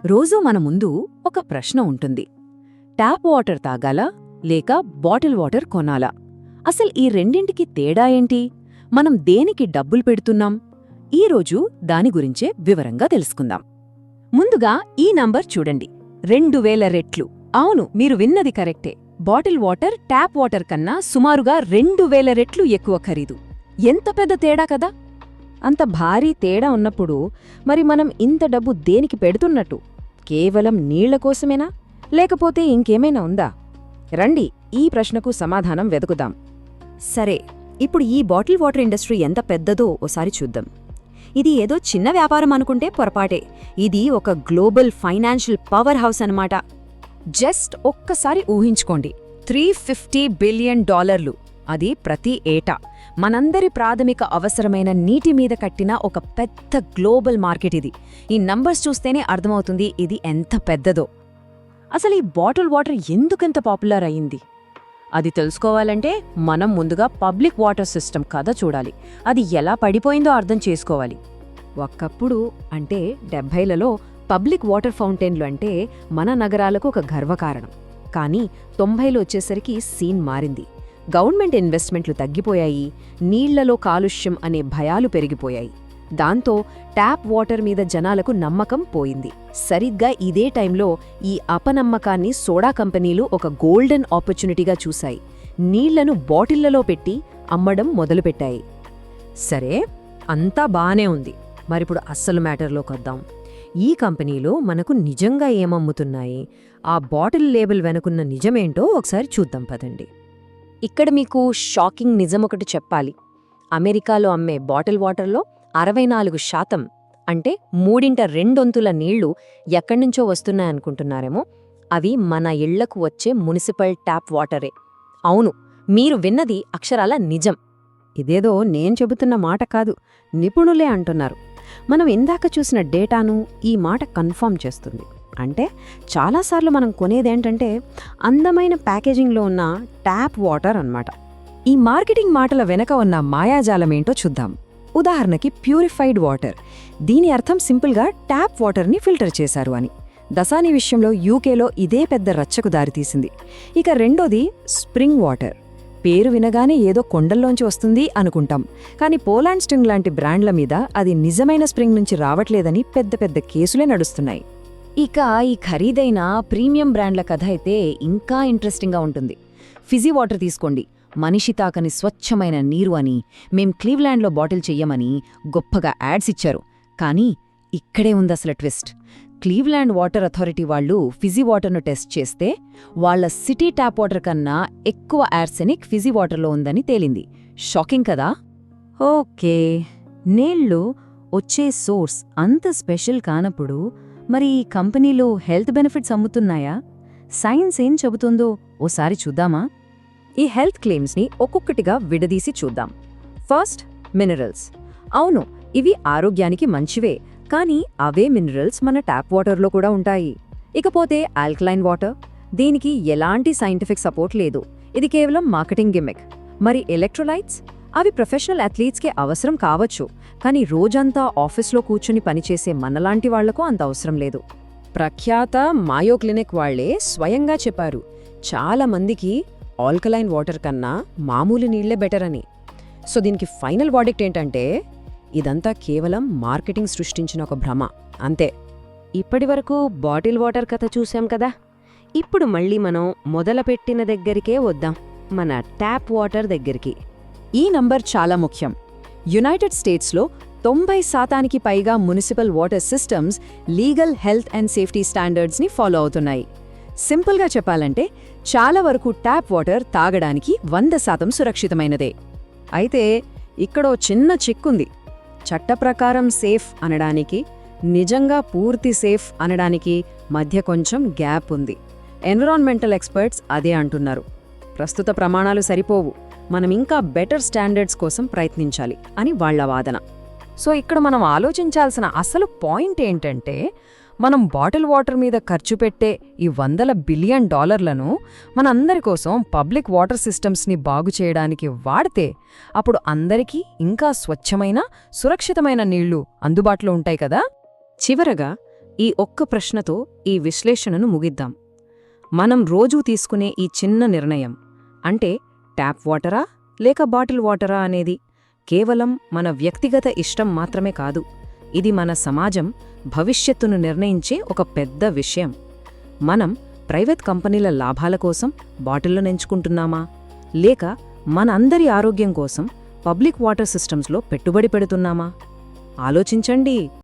రోజూ మన ముందు ఒక ప్రశ్న ఉంటుంది. ట్యాప్ వాటర్ తాగాలా లేక బాటిల్ వాటర్ కొనాలా? అసలు ఈ రెండింటికి తేడా ఏంటి? మనం దేనికి డబ్బులు పెడుతున్నాం? ఈరోజు దాని గురించే వివరంగా తెలుసుకుందాం. ముందుగా ఈ నంబర్ చూడండి, 2000 రెట్లు. అవును, మీరు విన్నది కరెక్టే. బాటిల్ వాటర్ ట్యాప్ వాటర్ కన్నా సుమారుగా 2000 రెట్లు ఎక్కువ ఖరీదు. ఎంత పెద్ద తేడా కదా! అంత భారీ తేడా ఉన్నప్పుడు మరి మనం ఇంత డబ్బు దేనికి పెడుతున్నట్టు? కేవలం నీళ్ల కోసమేనా, లేకపోతే ఇంకేమైనా ఉందా? రండి, ఈ ప్రశ్నకు సమాధానం వెతుకుదాం. సరే, ఇప్పుడు ఈ బాటిల్ వాటర్ ఇండస్ట్రీ ఎంత పెద్దదో ఓసారి చూద్దాం. ఇది ఏదో చిన్న వ్యాపారం అనుకుంటే పొరపాటే. ఇది ఒక గ్లోబల్ ఫైనాన్షియల్ పవర్ హౌస్ అన్నమాట. జస్ట్ ఒక్కసారి ఊహించుకోండి, $350 బిలియన్. అది ప్రతి ఏటా మనందరి ప్రాథమిక అవసరమైన నీటి మీద కట్టిన ఒక పెద్ద గ్లోబల్ మార్కెట్ ఇది. ఈ నంబర్స్ చూస్తేనే అర్థమవుతుంది ఇది ఎంత పెద్దదో. అసలు ఈ బాటిల్ వాటర్ ఎందుకెంత పాపులర్ అయ్యింది? అది తెలుసుకోవాలంటే మనం ముందుగా పబ్లిక్ వాటర్ సిస్టమ్ కథ చూడాలి. అది ఎలా పడిపోయిందో అర్థం చేసుకోవాలి. ఒకప్పుడు అంటే 70లలో పబ్లిక్ వాటర్ ఫౌంటైన్లు అంటే మన నగరాలకు ఒక గర్వకారణం. కానీ 90లో వచ్చేసరికి సీన్ మారింది. గవర్నమెంట్ ఇన్వెస్ట్మెంట్లు తగ్గిపోయాయి, నీళ్లలో కాలుష్యం అనే భయాలు పెరిగిపోయాయి. దాంతో ట్యాప్ వాటర్ మీద జనాలకు నమ్మకం పోయింది. సరిగ్గా ఇదే టైంలో ఈ అపనమ్మకాన్ని సోడా కంపెనీలు ఒక గోల్డెన్ ఆపర్చునిటీగా చూశాయి. నీళ్లను బాటిళ్లలో పెట్టి అమ్మడం మొదలుపెట్టాయి. సరే, అంతా బానే ఉంది. మరిప్పుడు అస్సలు మ్యాటర్లోకొద్దాం. ఈ కంపెనీలు మనకు నిజంగా ఏమమ్ముతున్నాయి, ఆ బాటిల్ లేబుల్ వెనుకున్న నిజమేంటో ఒకసారి చూద్దాం పదండి. ఇక్కడ మీకు షాకింగ్ నిజమొకటి చెప్పాలి. అమెరికాలో అమ్మే బాటిల్ వాటర్లో 64% అంటే 2/3 నీళ్లు ఎక్కడ్నుంచో వస్తున్నాయనుకుంటున్నారేమో, అవి మన ఇళ్లకు వచ్చే మునిసిపల్ ట్యాప్ వాటరే. అవును, మీరు విన్నది అక్షరాల నిజం. ఇదేదో నేను చెబుతున్న మాట కాదు, నిపుణులే అంటున్నారు. మనం ఇందాక చూసిన డేటాను ఈ మాట కన్ఫర్మ్ చేస్తుంది. అంటే చాలాసార్లు మనం కొనేదేంటంటే అందమైన ప్యాకేజింగ్లో ఉన్న ట్యాప్ వాటర్ అన్నమాట. ఈ మార్కెటింగ్ మాటల వెనక ఉన్న మాయాజాలమేంటో చూద్దాం. ఉదాహరణకి ప్యూరిఫైడ్ వాటర్. దీని అర్థం సింపుల్గా ట్యాప్ వాటర్ని ఫిల్టర్ చేశారు అని. దసాని విషయంలో యూకేలో ఇదే పెద్ద రచ్చకు దారితీసింది. ఇక రెండోది స్ప్రింగ్ వాటర్. పేరు వినగానే ఏదో కొండల్లోంచి వస్తుంది అనుకుంటాం, కానీ పోలాండ్ స్ట్రింగ్ లాంటి బ్రాండ్ల మీద అది నిజమైన స్ప్రింగ్ నుంచి రావట్లేదని పెద్ద పెద్ద కేసులే నడుస్తున్నాయి. ఇక ఈ ఖరీదైన ప్రీమియం బ్రాండ్ల కథ అయితే ఇంకా ఇంట్రెస్టింగ్గా ఉంటుంది. ఫిజీ వాటర్ తీసుకోండి. మనిషి తాకని స్వచ్ఛమైన నీరు అని, మేం క్లీవ్లాండ్లో బాటిల్ చెయ్యమని గొప్పగా యాడ్స్ ఇచ్చారు. కానీ ఇక్కడే ఉందసలు ట్విస్ట్. క్లీవ్లాండ్ వాటర్ అథారిటీ వాళ్ళు ఫిజీ వాటర్ను టెస్ట్ చేస్తే వాళ్ల సిటీ ట్యాప్ వాటర్ కన్నా ఎక్కువ ఆర్సెనిక్ ఫిజీ వాటర్లో ఉందని తేలింది. షాకింగ్ కదా? ఓకే, నీళ్లు వచ్చే సోర్స్ అంత స్పెషల్ కానప్పుడు మరి ఈ కంపెనీలు హెల్త్ బెనిఫిట్స్ అమ్ముతున్నాయా? సైన్స్ ఏం చెబుతుందో ఓసారి చూద్దామా? ఈ హెల్త్ క్లెయిమ్స్ని ఒక్కొక్కటిగా విడదీసి చూద్దాం. First, minerals. అవును, ఇవి ఆరోగ్యానికి మంచివే, కానీ అవే మినరల్స్ మన ట్యాప్ వాటర్లో కూడా ఉంటాయి. ఇకపోతే ఆల్కలైన్ వాటర్. దీనికి ఎలాంటి సైంటిఫిక్ సపోర్ట్ లేదు, ఇది కేవలం మార్కెటింగ్ గిమ్మిక్. మరి ఎలక్ట్రోలైట్స్? అవి ప్రొఫెషనల్ అథ్లీట్స్కే అవసరం కావచ్చు, కానీ రోజంతా ఆఫీస్లో కూర్చుని పనిచేసే మనలాంటి వాళ్లకు అంత అవసరం లేదు. ప్రఖ్యాత మాయో క్లినిక్ వాళ్లే స్వయంగా చెప్పారు, చాలా మందికి ఆల్కలైన్ వాటర్ కన్నా మామూలు నీళ్లే బెటర్ అని. సో దీనికి ఫైనల్ వర్డిక్ట్ ఏంటంటే ఇదంతా కేవలం మార్కెటింగ్ సృష్టించిన ఒక భ్రమ అంతే. ఇప్పటివరకు బాటిల్ వాటర్ కథ చూశాం కదా, ఇప్పుడు మళ్ళీ మనం మొదలుపెట్టిన దగ్గరికే వద్దాం, మన ట్యాప్ వాటర్ దగ్గరికి. ఈ నంబర్ చాలా ముఖ్యం. యునైటెడ్ స్టేట్స్లో 90% పైగా municipal water systems legal health and safety స్టాండర్డ్స్ని ఫాలో అవుతున్నాయి. సింపుల్గా చెప్పాలంటే చాలా వరకు ట్యాప్ వాటర్ తాగడానికి 100% సురక్షితమైనదే. అయితే ఇక్కడో చిన్న చిక్కుంది. చట్టప్రకారం సేఫ్ అనడానికి, నిజంగా పూర్తి సేఫ్ అనడానికి మధ్య కొంచెం గ్యాప్ ఉంది. ఎన్విరాన్మెంటల్ ఎక్స్పర్ట్స్ అదే అంటున్నారు. ప్రస్తుత ప్రమాణాలు సరిపోవు, మనం ఇంకా బెటర్ స్టాండర్డ్స్ కోసం ప్రయత్నించాలి అని వాళ్ల వాదన. సో ఇక్కడ మనం ఆలోచించాల్సిన అసలు పాయింట్ ఏంటంటే, మనం బాటిల్ వాటర్ మీద ఖర్చు పెట్టే ఈ $100 బిలియన్ మనందరి కోసం పబ్లిక్ వాటర్ సిస్టమ్స్ని బాగు చేయడానికి వాడితే అప్పుడు అందరికీ ఇంకా స్వచ్ఛమైన, సురక్షితమైన నీళ్లు అందుబాటులో ఉంటాయి కదా. చివరగా ఈ ఒక్క ప్రశ్నతో ఈ విశ్లేషణను ముగిద్దాం. మనం రోజూ తీసుకునే ఈ చిన్న నిర్ణయం అంటే ట్యాప్ వాటరా లేక బాటిల్ వాటరా అనేది కేవలం మన వ్యక్తిగత ఇష్టం మాత్రమే కాదు, ఇది మన సమాజం భవిష్యత్తును నిర్ణయించే ఒక పెద్ద విషయం. మనం ప్రైవేట్ కంపెనీల లాభాల కోసం బాటిళ్లను ఎంచుకుంటున్నామా లేక మనందరి ఆరోగ్యం కోసం పబ్లిక్ వాటర్ సిస్టమ్స్లో పెట్టుబడి పెడుతున్నామా? ఆలోచించండి.